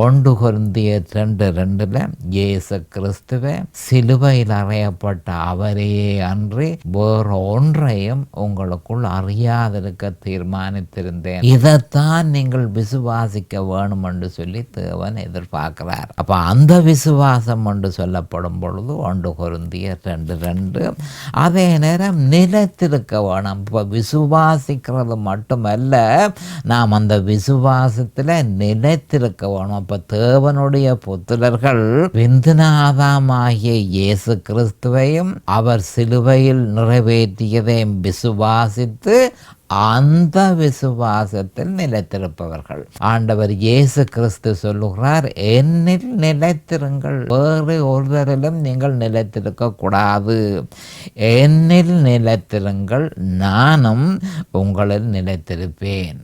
1 கொரிந்தியர் 2:2 இயேசு கிறிஸ்துவே சிலுவையில் அறையப்பட்ட அவரையே அன்றி வேறு ஒன்றையும் உங்களுக்குள் அறியாதிருக்க தீர்மானித்திருந்தேன். இதைத்தான் நீங்கள் விசுவாசிக்க வேணும் என்று சொல்லி தேவன் எதிர்பார்க்கிறார். அப்ப அந்த விசுவாசம் என்று சொல்லப்படும் பொழுது 1 கொரிந்தியர் 2:2 அதே நேரம் நிலைத்திருக்க வேணும். இப்போ விசுவாசிக்கிறது மட்டுமல்ல, நாம் அந்த விசுவாசத்தில் நிலைத்திருக்க வேணும். அப்ப தேவனுடைய புத்திரர்கள் விந்துநாதாமாகிய இயேசு கிறிஸ்துவையும் அவர் சிலுவையில் நிறைவேற்றியதையும் விசுவாசித்து அந்த விசுவாசத்தில் நிலைத்திருப்பவர்கள். ஆண்டவர் இயேசு கிறிஸ்து சொல்லுகிறார், என்னில் நிலைத்திருங்கள், வேறு ஒருவரிலும் நீங்கள் நிலைத்திருக்க கூடாது. என்னில் நிலைத்திருங்கள், நானும் உங்களில் நிலைத்திருப்பேன்.